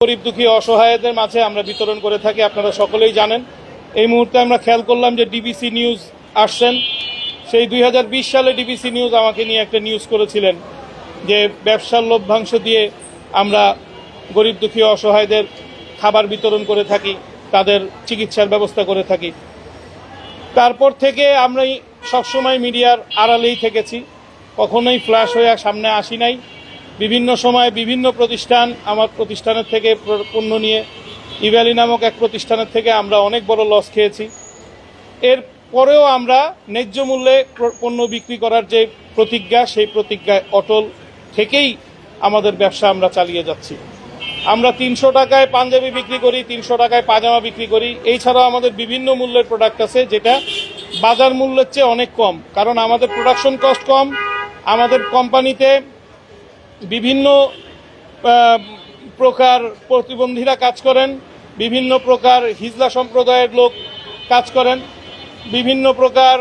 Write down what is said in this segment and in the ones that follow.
গরিব দুঃখী অসহায়দের মাঝে আমরা বিতরণ করে থাকি, আপনারা সকলেই জানেন। এই মুহূর্তে আমরা খেয়াল করলাম যে ডিবিসি নিউজ আসছেন, সেই 2020 সালে ডিবিসি নিউজ আমাকে নিয়ে একটা নিউজ করেছিলেন যে ব্যবসার লভ্যাংশ দিয়ে আমরা গরিব দুঃখী অসহায়দের খাবার বিতরণ করে থাকি, তাদের চিকিৎসার ব্যবস্থা করে থাকি। তারপর থেকে আমরা সবসময় মিডিয়ার আড়ালেই থেকেছি, কখনোই ফ্ল্যাশ হয়ে সামনে আসি নাই। বিভিন্ন সময় বিভিন্ন প্রতিষ্ঠান আমার প্রতিষ্ঠানের থেকে পণ্য নিয়ে ইভ্যালি নামক এক প্রতিষ্ঠানের থেকে আমরা অনেক বড় লস খেয়েছি। এর পরেও আমরা ন্যায্য মূল্যে পণ্য বিক্রি করার যে প্রতিজ্ঞা, সেই প্রতিজ্ঞায় অটল থেকেই আমাদের ব্যবসা আমরা চালিয়ে যাচ্ছি। আমরা 300 টাকায় পাঞ্জাবি বিক্রি করি, 300 টাকায় পাজামা বিক্রি করি। এছাড়াও আমাদের বিভিন্ন মূল্যের প্রোডাক্ট আছে যেটা বাজার মূল্যের চেয়ে অনেক কম, কারণ আমাদের প্রোডাকশন কস্ট কম। আমাদের কোম্পানিতে বিভিন্ন প্রকার প্রতিবন্ধীরা কাজ করেন, বিভিন্ন প্রকার হিজলা সম্প্রদায়ের লোক কাজ করেন, বিভিন্ন প্রকার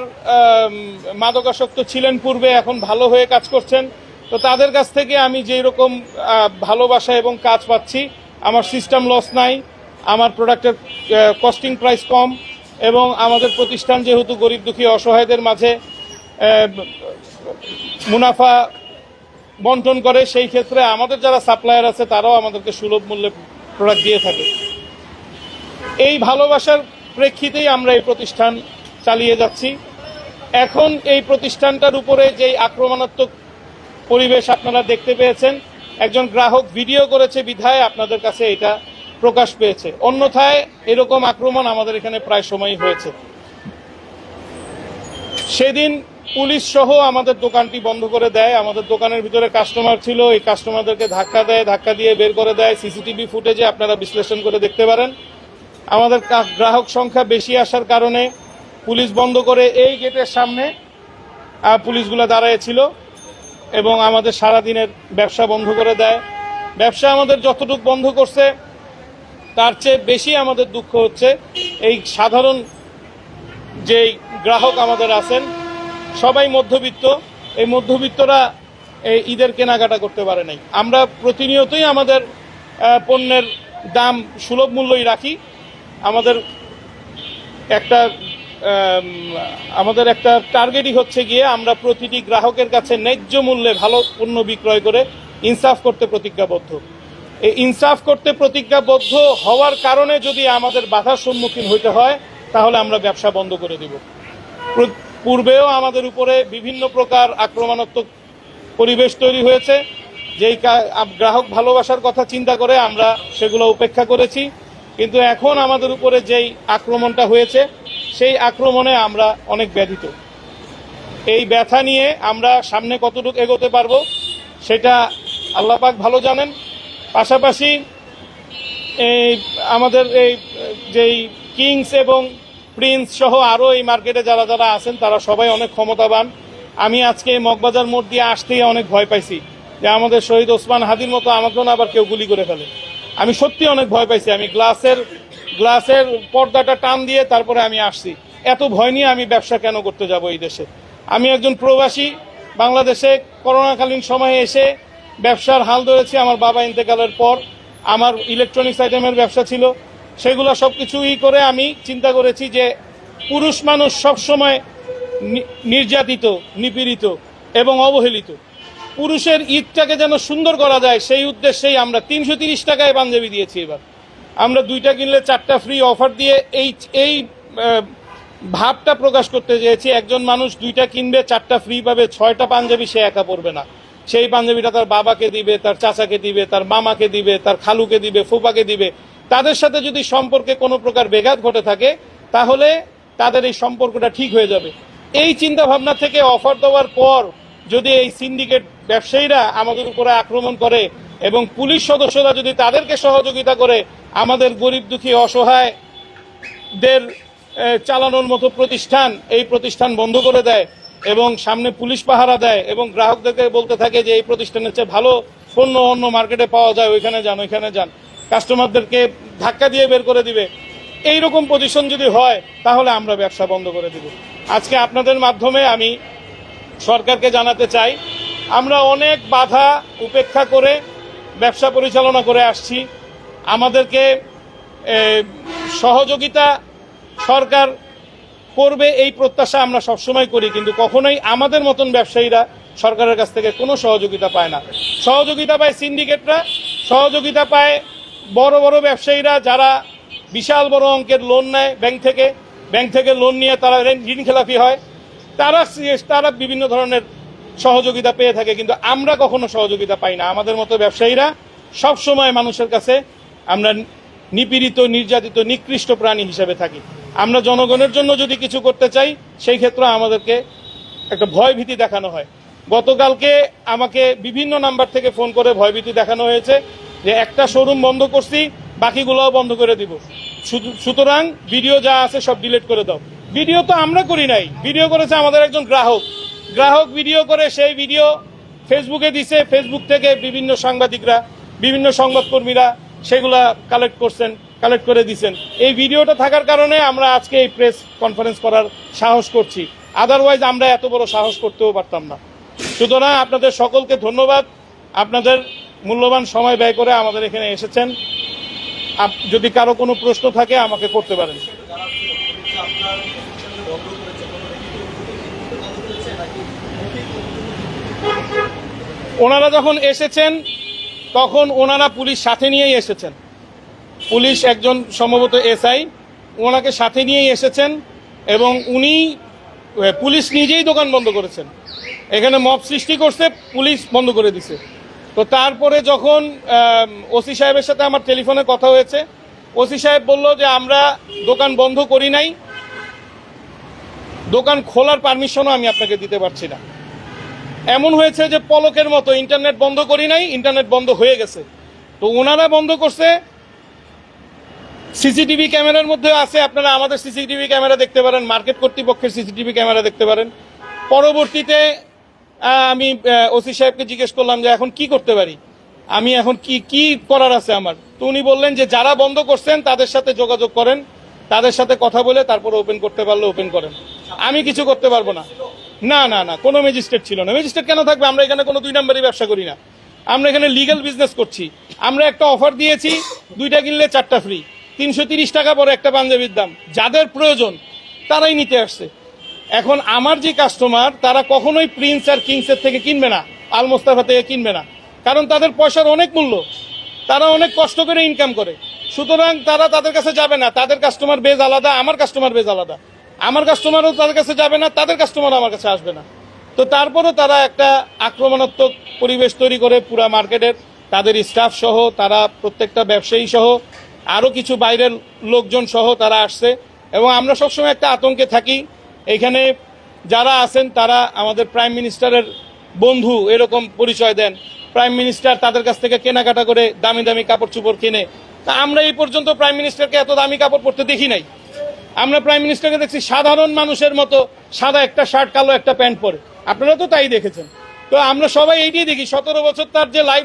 মাদকাসক্ত ছিলেন পূর্বে, এখন ভালো হয়ে কাজ করছেন। তো তাদের কাছ থেকে আমি যেই রকম ভালোবাসা এবং কাজ পাচ্ছি, আমার সিস্টেম লস নাই, আমার প্রোডাক্টের কস্টিং প্রাইস কম, এবং আমাদের প্রতিষ্ঠান যেহেতু গরিব দুঃখী অসহায়দের মাঝে মুনাফা বন্টন করে, সেই ক্ষেত্রে আমাদের যারা সাপ্লায়ার আছে তারাও আমাদেরকে সুলভ মূল্যে প্রোডাক্ট দিয়ে থাকে। এই ভালোবাসার প্রেক্ষিতেই আমরা এই প্রতিষ্ঠান চালিয়ে যাচ্ছি। এখন এই প্রতিষ্ঠানটার উপরে যেই আক্রমণাত্মক পরিবেশ আপনারা দেখতে পেয়েছেন, একজন গ্রাহক ভিডিও করেছে বিধায় আপনাদের কাছে এটা প্রকাশ পেয়েছে, অন্যথায় এরকম আক্রমণ আমাদের এখানে প্রায় সময়ই হয়েছে। সেদিন পুলিশ সহ আমাদের দোকানটি বন্ধ করে দেয়। আমাদের দোকানের ভিতরে কাস্টমার ছিল, এই কাস্টমারদেরকে ধাক্কা দেয়, ধাক্কা দিয়ে বের করে দেয়। সিসিটিভি ফুটেজে আপনারা বিশ্লেষণ করে দেখতে পারেন। আমাদের গ্রাহক সংখ্যা বেশি আসার কারণে পুলিশ বন্ধ করে এই গেটের সামনে পুলিশগুলো দাঁড়ায়ছিল এবং আমাদের সারাদিনের ব্যবসা বন্ধ করে দেয়। ব্যবসা আমাদের যতটুকু বন্ধ করছে তার চেয়ে বেশি আমাদের দুঃখ হচ্ছে এই সাধারণ যেই গ্রাহক আমাদের আছেন, সবাই মধ্যবিত্ত। এই মধ্যবিত্তরা এই ঈদের কেনাকাটা করতে পারে নাই। আমরা প্রতিনিয়তই আমাদের পণ্যের দাম সুলভ মূল্যই রাখি। আমাদের একটা টার্গেটই হচ্ছে গিয়ে আমরা প্রতিটি গ্রাহকের কাছে ন্যায্য মূল্যে ভালো পণ্য বিক্রয় করে ইনসাফ করতে প্রতিজ্ঞাবদ্ধ। এই ইনসাফ করতে প্রতিজ্ঞাবদ্ধ হওয়ার কারণে যদি আমাদের বাধার সম্মুখীন হইতে হয়, তাহলে আমরা ব্যবসা বন্ধ করে দিব। পূর্বেও আমাদের উপরে বিভিন্ন প্রকার আক্রমণাত্মক পরিবেশ তৈরি হয়েছে, যেই গ্রাহক ভালোবাসার কথা চিন্তা করে আমরা সেগুলো উপেক্ষা করেছি। কিন্তু এখন আমাদের উপরে যেই আক্রমণটা হয়েছে, সেই আক্রমণে আমরা অনেক ব্যথিত। এই ব্যথা নিয়ে আমরা সামনে কতটুকু এগোতে পারবো সেটা আল্লাহ পাক ভালো জানেন। পাশাপাশি আমাদের এই যেই কিংস এবং প্রিন্স সহ আরও এই মার্কেটে যারা যারা আছেন তারা সবাই অনেক ক্ষমতাবান। আমি আজকে মগবাজার মোড় দিয়ে আসতেই অনেক ভয় পাইছি যে আমাদের শহীদ ওসমান হাদির মতো আমাকেও না আবার কেউ গুলি করে ফেলে। আমি সত্যি অনেক ভয় পাইছি। আমি গ্লাসের পর্দাটা টান দিয়ে তারপরে আমি আসছি। এত ভয় নিয়ে আমি ব্যবসা কেন করতে যাব এই দেশে? আমি একজন প্রবাসী, বাংলাদেশে করোনাকালীন সময়ে এসে ব্যবসার হাল ধরেছি। আমার বাবা ইন্তেকালের পর আমার ইলেকট্রনিক্স আইটেমের ব্যবসা ছিল, সেগুলো সব কিছুই করে আমি চিন্তা করেছি যে পুরুষ মানুষ সবসময় নির্যাতিত, নিপীড়িত এবং অবহেলিত। পুরুষের ঈদটাকে যেন সুন্দর করা যায়, সেই উদ্দেশ্যেই আমরা 330 টাকায় পাঞ্জাবি দিয়েছি। এবার আমরা 2টা কিনলে 4টা ফ্রি অফার দিয়ে এই ভাবটা প্রকাশ করতে চেয়েছি। একজন মানুষ 2টা কিনবে, 4টা ফ্রি পাবে, 6টা পাঞ্জাবি সে একা পরবে না। সেই পাঞ্জাবিটা তার বাবাকে দিবে, তার চাচাকে দিবে, তার মামাকে দিবে, তার খালুকে দিবে, ফুপাকে দিবে। তাদের সাথে যদি সম্পর্কে কোনো প্রকার ব্যাঘাত ঘটে থাকে, তাহলে তাদের এই সম্পর্কটা ঠিক হয়ে যাবে। এই চিন্তা ভাবনা থেকে অফার দেওয়ার পর যদি এই সিন্ডিকেট ব্যবসায়ীরা আমাদের উপরে আক্রমণ করে এবং পুলিশ সদস্যরা যদি তাদেরকে সহযোগিতা করে আমাদের গরিব দুঃখী অসহায়দের চালানোর মতো এই প্রতিষ্ঠান বন্ধ করে দেয় এবং সামনে পুলিশ পাহারা দেয় এবং গ্রাহকদেরকে বলতে থাকে যে এই প্রতিষ্ঠানের চেয়ে ভালো পণ্য অন্য মার্কেটে পাওয়া যায়, ওইখানে যান, কাস্টমারদেরকে ধাক্কা দিয়ে বের করে দিবে, এইরকম পজিশন যদি হয় তাহলে আমরা ব্যবসা বন্ধ করে দিব। আজকে আপনাদের মাধ্যমে আমি সরকারকে জানাতে চাই, আমরা অনেক বাধা উপেক্ষা করে ব্যবসা পরিচালনা করে আসছি। আমাদেরকে সহযোগিতা সরকার করবে এই প্রত্যাশা আমরা সবসময় করি, কিন্তু কখনোই আমাদের মতন ব্যবসায়ীরা সরকারের কাছ থেকে কোনো সহযোগিতা পায় না। সহযোগিতা পায় সিন্ডিকেটরা, সহযোগিতা পায় বড় বড় ব্যবসায়ীরা যারা বিশাল বড় অঙ্কের লোন নেয় ব্যাংক থেকে লোন নিয়ে তারা ঋণ খেলাপি হয়, তারা বিভিন্ন ধরনের সহযোগিতা পেয়ে থাকে, কিন্তু আমরা কখনো সহযোগিতা পাই না। আমাদের মতো ব্যবসায়ীরা সব সময় মানুষের কাছে আমরা নিপীড়িত, নির্যাতিত, নিকৃষ্ট প্রাণী হিসেবে থাকি। আমরা জনগণের জন্য যদি কিছু করতে চাই সেই ক্ষেত্রে আমাদেরকে একটা ভয়ভীতি দেখানো হয়। গতকালকে আমাকে বিভিন্ন নাম্বার থেকে ফোন করে ভয়ভীতি দেখানো হয়েছে যে একটা শোরুম বন্ধ করছি, বাকিগুলোও বন্ধ করে দিব, সুতরাং ভিডিও যা আছে সব ডিলিট করে দাও। ভিডিও তো আমরা করি নাই, ভিডিও করেছে আমাদের একজন গ্রাহক ভিডিও করে সেই ভিডিও ফেসবুকে দিছে। ফেসবুক থেকে বিভিন্ন সাংবাদিকরা, বিভিন্ন সংবাদকর্মীরা সেগুলা কালেক্ট করে দিচ্ছেন। এই ভিডিওটা থাকার কারণে আমরা আজকে এই প্রেস কনফারেন্স করার সাহস করছি, আদারওয়াইজ আমরা এত বড় সাহস করতেও পারতাম না। সুতরাং আপনাদের সকলকে ধন্যবাদ, আপনাদের মূল্যবান সময় ব্যয় করে আমাদের এখানে এসেছেন। যদি কারো কোনো প্রশ্ন থাকে আমাকে করতে পারেন। ওনারা যখন এসেছেন তখন ওনারা পুলিশ সাথে নিয়েই এসেছেন, পুলিশ একজন সম্ভবত এসআই ওনাকে সাথে নিয়েই এসেছেন, এবং পুলিশ নিজেই দোকান বন্ধ করেছেন। এখানে মব সৃষ্টি করছে, পুলিশ বন্ধ করে দিছে। তো তারপরে যখন ওসি সাহেবের সাথে আমার টেলিফোনে কথা হয়েছে, ওসি সাহেব বলল যে আমরা দোকান বন্ধ করি নাই, দোকান খোলার পারমিশনও আমি আপনাকে দিতে পারছি না। এমন হয়েছে যে পলকের মতো ইন্টারনেট বন্ধ করি নাই, ইন্টারনেট বন্ধ হয়ে গেছে। তো ওনারা বন্ধ করছে, সিসিটিভি ক্যামেরার মধ্যে আছে, আপনারা আমাদের সিসিটিভি ক্যামেরা দেখতে পারেন, মার্কেট কর্তৃপক্ষের সিসিটিভি ক্যামেরা দেখতে পারেন। পরবর্তীতে আমি ওসি সাহেবকে জিজ্ঞেস করলাম যে এখন কি করতে পারি, আমি এখন কি করার আছে আমার। তো উনি বললেন যে যারা বন্ধ করছেন তাদের সাথে যোগাযোগ করেন, তাদের সাথে কথা বলে তারপর ওপেন করতে পারলে ওপেন করেন, আমি কিছু করতে পারবো না। না, কোনো ম্যাজিস্ট্রেট ছিল না। ম্যাজিস্ট্রেট কেন থাকবে? আমরা এখানে কোনো 2 নম্বরই ব্যবসা করি না, আমরা এখানে লিগ্যাল বিজনেস করছি। আমরা একটা অফার দিয়েছি, 2টা কিনলে 4টা ফ্রি, 330 টাকা পরে একটা পাঞ্জাবির দাম, যাদের প্রয়োজন তারাই নিতে আসছে। এখন আমার যে কাস্টমার তারা কখনোই প্রিন্স আর কিংসের থেকে কিনবে না, আল মোস্তাফা থেকে কিনবে না, কারণ তাদের পয়সার অনেক মূল্য, তারা অনেক কষ্ট করে ইনকাম করে। সুতরাং তারা তাদের কাছে যাবে না, তাদের কাস্টমার বেজ আলাদা, আমার কাস্টমার বেজ আলাদা, আমার কাস্টমারও তাদের কাছে যাবে না, তাদের কাস্টমার আমার কাছে আসবে না। তো তারপরও তারা একটা আক্রমণাত্মক পরিবেশ তৈরি করে পুরা মার্কেটের, তাদের স্টাফ সহ, তারা প্রত্যেকটা ব্যবসায়ী সহ, আরও কিছু বাইরের লোকজন সহ তারা আসছে, এবং আমরা সবসময় একটা আতঙ্কে থাকি। এখানে যারা আছেন তারা আমাদের প্রাইম মিনিস্টারের বন্ধু এরকম পরিচয় দেন, প্রাইম মিনিস্টার তাদের কাছ থেকে কেনাকাটা করে দামি দামি কাপড় চোপড় কিনে। তা আমরা এই পর্যন্ত প্রাইম মিনিস্টারকে এত দামি কাপড় পরতে দেখি নাই। আমরা প্রাইম মিনিস্টারকে দেখছি সাধারণ মানুষের মতো সাদা একটা শার্ট, কালো একটা প্যান্ট পরে, আপনারা তো তাই দেখেছেন। তো আমরা সবাই এইটাই দেখি, 17 বছর তার যে লাইফ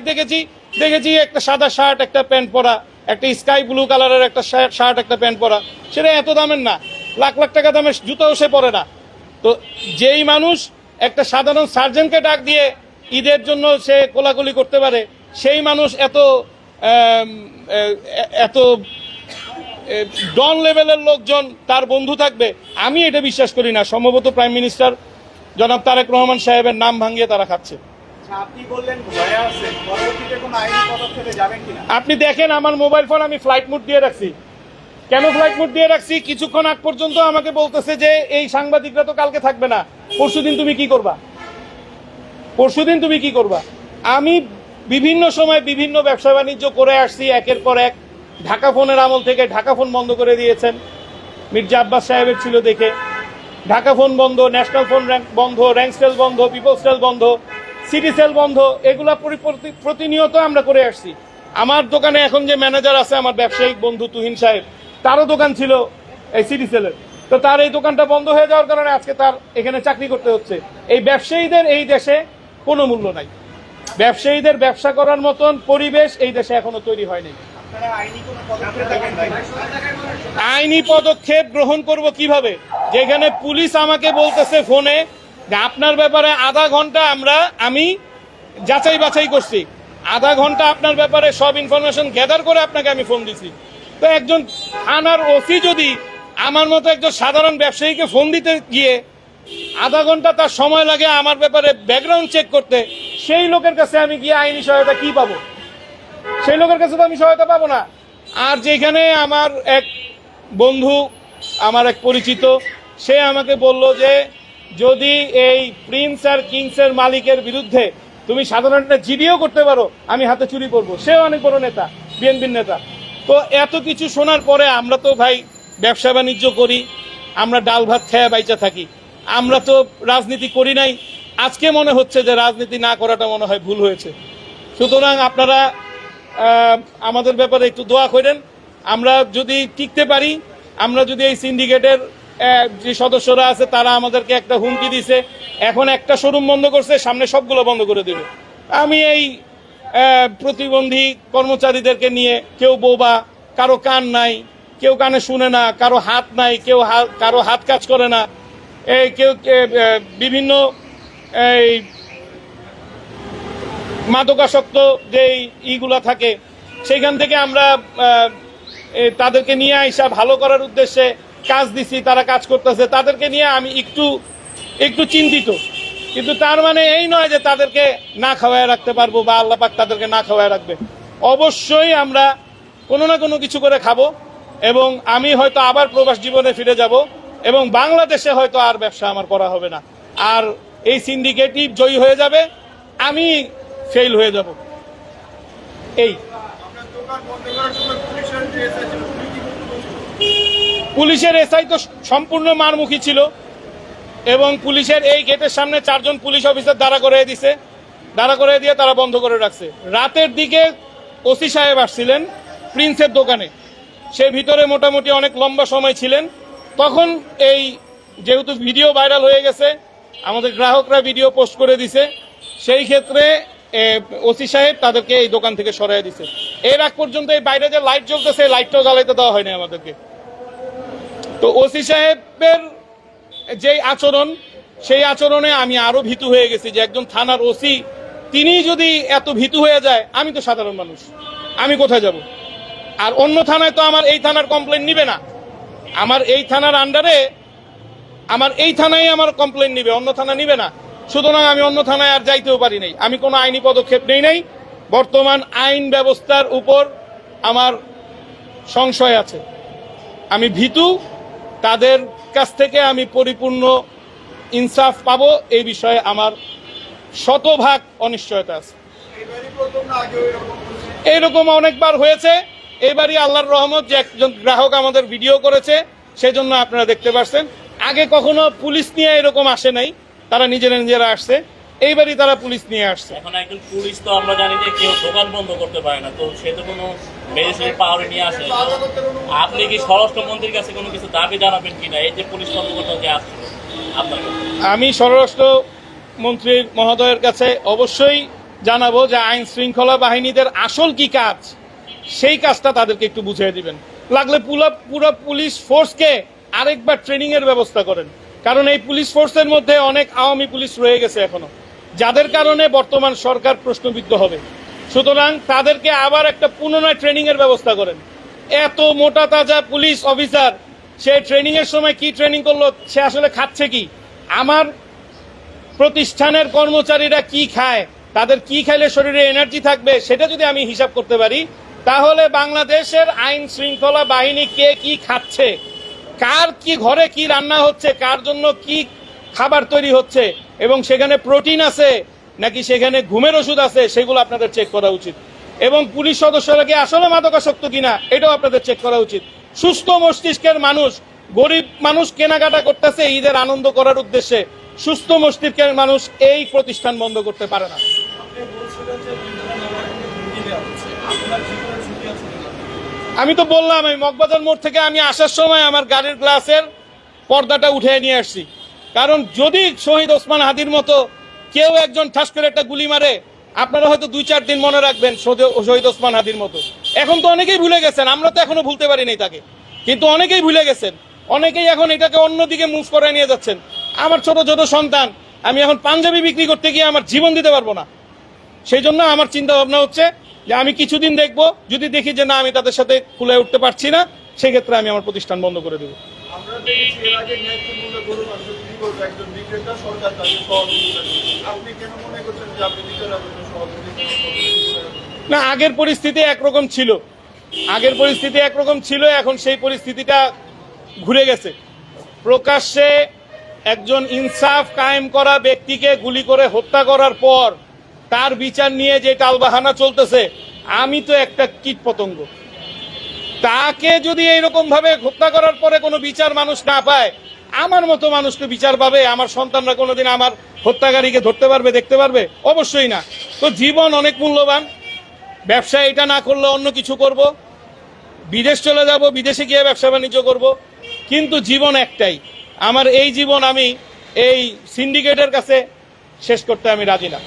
দেখেছি একটা সাদা শার্ট, একটা প্যান্ট পরা, একটা স্কাই ব্লু কালারের একটা শার্ট, একটা প্যান্ট পরা, সেটা এত দামের না, লাখ লাখ টাকা দামের জুতাও সে পরে না। তো যেই মানুষ একটা সাধারণ সার্জেনকে ডাক দিয়ে ঈদের জন্য সে কোলাকুলি করতে পারে, সেই মানুষ এত ডন লেভেলের লোকজন তার বন্ধু থাকবে, আমি এটা বিশ্বাস করি না। সম্ভবত প্রাইম মিনিস্টার জনাব তারেক রহমান সাহেবের নাম ভাঙিয়ে তারা খাচ্ছে। আপনি দেখেন আমার মোবাইল ফোন আমি ফ্লাইট মোড দিয়ে রাখছি। কেন ফ্লাইট মোড দিয়ে রাখছি? কিছুক্ষণ আগ পর্যন্ত আমাকে বলতেছে যে এই সাংবাদিকরা তো কালকে থাকবে না, পরশুদিন তুমি কি করবা? আমি বিভিন্ন সময় বিভিন্ন ব্যবসা বাণিজ্য করে আসছি, একের পর এক। ঢাকা ফোনের আমল থেকে ঢাকা ফোন বন্ধ করে দিয়েছেন, মির্জা আব্বাস সাহেবের ছিল দেখে। ঢাকা ফোন বন্ধ, ন্যাশনাল ফোন বন্ধ, র্যাঙ্কসেল বন্ধ, পিপলস সেল বন্ধ, সিটি সেল বন্ধ, এগুলা প্রতিনিয়ত আমরা করে আসছি। আমার দোকানে এখন যে ম্যানেজার আছে, আমার ব্যবসায়িক বন্ধু তুহিন সাহেব, তারও দোকান ছিল এই সিটি সেলের। তো তার এই দোকানটা বন্ধ হয়ে যাওয়ার কারণে আজকে তার এখানে চাকরি করতে হচ্ছে। এই ব্যবসায়ীদের এই দেশে কোনো মূল্য নাই, ব্যবসায়ীদের ব্যবসা করার মতন পরিবেশ এই দেশে এখনো তৈরি হয়নি। আইনি পদক্ষেপ গ্রহণ করব কিভাবে? যেখানে পুলিশ আমাকে বলতেছে ফোনে যে আপনার ব্যাপারে আধা ঘন্টা আমি যাচাই বাছাই করছি, আধা ঘন্টা আপনার ব্যাপারে সব ইনফরমেশন গ্যাদার করে আপনাকে আমি ফোন দিছি। তো একজন থানার ওসি যদি আমার মতো একজন সাধারণ ব্যবসায়ীকে ফোন দিতে গিয়ে আধা ঘন্টা তার সময় লাগে আমার ব্যাপারে ব্যাকগ্রাউন্ড চেক করতে, সেই লোকের কাছে আমি গিয়ে আইনি সহায়তা কি পাবো? সেই লোকের কাছে তো আমি সহায়তা পাবো না। আর যেখানে আমার এক বন্ধু, আমার এক পরিচিত, সে আমাকে বলল যে যদি এই প্রিন্স আর কিংসের মালিকের বিরুদ্ধে তুমি সাধারণ একটা জিডিও করতে পারো, আমি হাতে চুরি করবো। সেও অনেক বড় নেতা, বিএনপির নেতা। তো এত কিছু শোনার পরে আমরা তো ভাই ব্যবসা বাণিজ্য করি, আমরা ডাল ভাত খেয়ে বাইচা থাকি, আমরা তো রাজনীতি করি নাই। আজকে মনে হচ্ছে যে রাজনীতি না করাটা মনে হয় ভুল হয়েছে। সুতরাং আপনারা আমাদের ব্যাপারে একটু দোয়া করেন। আমরা যদি টিকতে পারি, আমরা যদি এই সিন্ডিকেটের যে সদস্যরা আছে তারা আমাদেরকে একটা হুমকি দিছে, এখন একটা শোরুম বন্ধ করছে, সামনে সবগুলো বন্ধ করে দেবে। আমি এই প্রতিবন্ধী কর্মচারীদেরকে নিয়ে, কেউ বোবা, কারো কান নাই, কেউ কানে শুনে না, কারো হাত নাই, কারো হাত কাজ করে না, কেউ বিভিন্ন এই মাদকাসক্ত যে ইগুলা থাকে, সেইখান থেকে আমরা তাদেরকে নিয়ে আইসা ভালো করার উদ্দেশ্যে কাজ দিছি, তারা কাজ করতেছে, তাদেরকে নিয়ে আমি একটু চিন্তিত। কিন্তু তার মানে এই নয় যে তাদেরকে না খাওয়ায় রাখতে পারবো বা আল্লাহ পাক তাদেরকে না খাওয়ায় রাখবে। অবশ্যই আমরা কোনো না কোনো কিছু করে খাবো, এবং আমি হয়তো আবার প্রবাস জীবনে ফিরে যাব, এবং বাংলাদেশে হয়তো আর ব্যবসা আমার করা হবে না, আর এই সিন্ডিকেটই জয়ী হয়ে যাবে, আমি ফেল হয়ে যাব। এই পুলিশের এসআই তো সম্পূর্ণ মারমুখী ছিল, এবং পুলিশের এই গেটের সামনে 4 জন পুলিশ অফিসার দাঁড়া করে দিছে, দাঁড়া করে দিয়ে তারা বন্ধ করে রাখছে। রাতের দিকে ওসি সাহেব আসছিলেন প্রিন্সের দোকানে, সে ভিতরে মোটামুটি অনেক লম্বা সময় ছিলেন। তখন এই যেহেতু ভিডিও ভাইরাল হয়ে গেছে, আমাদের গ্রাহকরা ভিডিও পোস্ট করে দিছে, সেই ক্ষেত্রে ওসি সাহেব তাদেরকে এই দোকান থেকে সরাই দিছে। এর আগ পর্যন্ত এই বাইরে যে লাইট জ্বলতেছে, লাইটটাও জ্বালাইতে দেওয়া হয়নি আমাদেরকে। তো ওসি সাহেবের যেই আচরণ, সেই আচরণে আমি আরো ভীতু হয়ে গেছি যে একজন থানার ওসি তিনি যদি এত ভীতু হয়ে যায়, আমি তো সাধারণ মানুষ, আমি কোথায় যাব? আর অন্য থানায় তো আমার এই থানার কমপ্লেন নিবে না, আমার এই থানার আন্ডারে আমার এই থানায় আমার কমপ্লেন নিবে, অন্য থানা নিবে না। সুতরাং আমি অন্য থানায় আর যাইতেও পারি নাই, আমি কোনো আইনি পদক্ষেপ নেই নাই। বর্তমান আইন ব্যবস্থার উপর আমার সংশয় আছে, আমি ভীতু, তাদের কাছ থেকে আমি পরিপূর্ণ ইনসাফ পাবো এই বিষয়ে আমার শতভাগ অনিশ্চয়তা আছে। এইরকম অনেকবার হয়েছে, এবারই আল্লাহর রহমত যে একজন গ্রাহক আমাদের ভিডিও করেছে, সেজন্য আপনারা দেখতে পাচ্ছেন। আগে কখনো পুলিশ নিয়ে এরকম আসে নাই, তারা নিজেরা আসছে, এইবারই তারা পুলিশ নিয়ে আসছে। এখন একজন পুলিশ তো আমরা জানি যে কেউ দোকান বন্ধ করতে পারে না, তো সে তো কোনো ম্যাজিস্ট্রেট পাওয়ারে নিয়ে আসে। আপনি কি স্বরাষ্ট্রমন্ত্রীর কাছে কোনো কিছু দাবি জানাবেন কিনা, এই যে পুলিশ কর্মকর্তা যে আসছিল আপনার কাছে? আমি স্বরাষ্ট্র মন্ত্রী মহোদয়ের কাছে অবশ্যই জানাবো যে আইন শৃঙ্খলা বাহিনীদের আসল কি কাজ, সেই কাজটা তাদেরকে একটু বুঝিয়ে দিবেন। লাগলে পুরো পুলিশ ফোর্সকে আরেকবার ট্রেনিং এর ব্যবস্থা করেন, কারণ এই পুলিশ ফোর্সের মধ্যে অনেক আওয়ামী পুলিশ রয়ে গেছে এখনো, যাদের কারণে বর্তমান সরকার প্রশ্নবিদ্ধ হবে। সুতরাং তাদেরকে আবার একটা পুনরায় ট্রেনিং এর ব্যবস্থা করেন। এত মোটা তাজা পুলিশ অফিসার, সে ট্রেনিং এর সময় কি ট্রেনিং করলো, সে আসলে খাচ্ছে কি? আমার প্রতিষ্ঠানের কর্মচারীরা কি খায়, তাদের কি খাইলে শরীরে এনার্জি থাকবে, সেটা যদি আমি হিসাব করতে পারি, তাহলে বাংলাদেশের আইন শৃঙ্খলা বাহিনী কে কি খাচ্ছে, কার কি ঘরে কি রান্না হচ্ছে, কার জন্য কি খাবার তৈরি হচ্ছে, এবং সেখানে প্রোটিন আছে নাকি সেখানে ঘুমের ওষুধ আছে, সেগুলো আপনাদের চেক করা উচিত। এবং পুলিশ সদস্যরা কি আসলে মাদকাসক্ত কিনা, এটাও আপনাদের চেক করা উচিত। সুস্থ মস্তিষ্কের মানুষ, গরিব মানুষ কেনাকাটা করতেছে ঈদের আনন্দ করার উদ্দেশ্যে, সুস্থ মস্তিষ্কের মানুষ এই প্রতিষ্ঠান বন্ধ করতে পারে না। আমি তো বললাম, আমি মগবাজার মোড় থেকে আমি আসার সময় আমার গাড়ির গ্লাসের পর্দাটা উঠে নিয়ে আসছি, কারণ যদি শহীদ ওসমান হাদির মতো কেউ একজন ঠাস করে একটা গুলি মারে, আপনারা হয়তো 2-4 দিন মনে রাখবেন শহীদ ওসমান হাদির মতো। এখন তো অনেকেই ভুলে গেছেন, আমরা তো এখনো ভুলতে পারি নাই তাকে, কিন্তু অনেকেই ভুলে গেছেন, অনেকেই এখন এটাকে অন্যদিকে মুভ করে নিয়ে যাচ্ছেন। আমার ছোট ছোট সন্তান, আমি এখন পাঞ্জাবি বিক্রি করতে গিয়ে আমার জীবন দিতে পারবো না। সেই জন্য আমার চিন্তা ভাবনা হচ্ছে যে আমি কিছুদিন দেখব, যদি দেখি যে না আমি তাদের সাথে খুলে উঠতে পারছি না, সেক্ষেত্রে আমি আমার প্রতিষ্ঠান বন্ধ করে দেবো। আমরা দেখেছি এর আগে ন্যায়মূল্যে গরু মাংস বিক্রি করবে একজন বিক্রেতা, সরকার তাকে সহযোগিতা করবে। আপনি কেন মনে করছেন যে আপনি বিক্রেতার জন্য সহযোগিতা করবেন? না, আগের পরিস্থিতি একরকম ছিল, এখন সেই পরিস্থিতিটা ঘুরে গেছে। প্রকাশ্যে একজন ইনসাফ কায়েম করা ব্যক্তিকে গুলি করে হত্যা করার পর তার বিচার নিয়ে যে টালবাহানা চলতেছে, আমি তো একটা কীট পতঙ্গ। তাকে যদি এইরকম ভাবে হত্যা করার পরে কোনো বিচার মানুষ না পায়, আমার মতো মানুষকে বিচার পাবে? আমার সন্তানরা কোনোদিন আমার হত্যাকারীকে ধরতে পারবে, দেখতে পারবে? অবশ্যই না। তো জীবন অনেক মূল্যবান। ব্যবসা এটা না করলে অন্য কিছু করব, বিদেশ চলে যাব, বিদেশে গিয়ে ব্যবসা বাণিজ্য করব, কিন্তু জীবন একটাই। আমার এই জীবন আমি এই সিন্ডিকেটের কাছে শেষ করতে আমি রাজি না।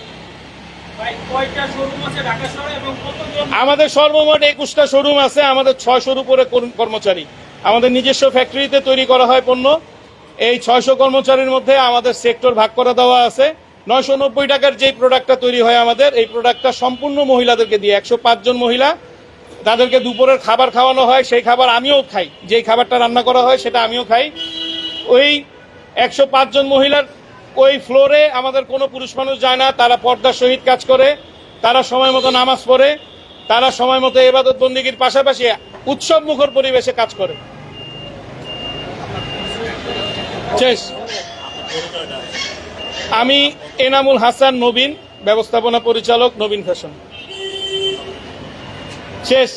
আমাদের সর্বমোট 21টা শোরুম আছে, আমাদের 600-র উপরে কর্মচারী। আমাদের নিজস্ব ফ্যাক্টরিতে তৈরি করা হয় পণ্য। এই 600 কর্মচারীর মধ্যে আমাদের সেক্টর ভাগ করে দেওয়া আছে। 990 টাকার যেই প্রোডাক্টটা তৈরি হয় আমাদের, এই প্রোডাক্টটা সম্পূর্ণ মহিলাদেরকে দিয়ে, 105 জন মহিলা, তাদেরকে দুপুরের খাবার খাওয়ানো হয়। সেই খাবার আমিও খাই, যেই খাবারটা রান্না করা হয় সেটা আমিও খাই। ওই 105 জন মহিলার ওই ফ্লোরে আমাদের কোনো পুরুষ মানুষ যায় না। তারা পর্দার সহিত কাজ করে, তারা সময় মতো নামাজ পড়ে, তারা সময় মতো ইবাদত বন্দিগির পাশাপাশি উৎসব মুখর পরিবেশে কাজ করে। শেষ। আমি এনামুল হাসান নবীন, ব্যবস্থাপনা পরিচালক, নবীন ফ্যাশন। শেষ।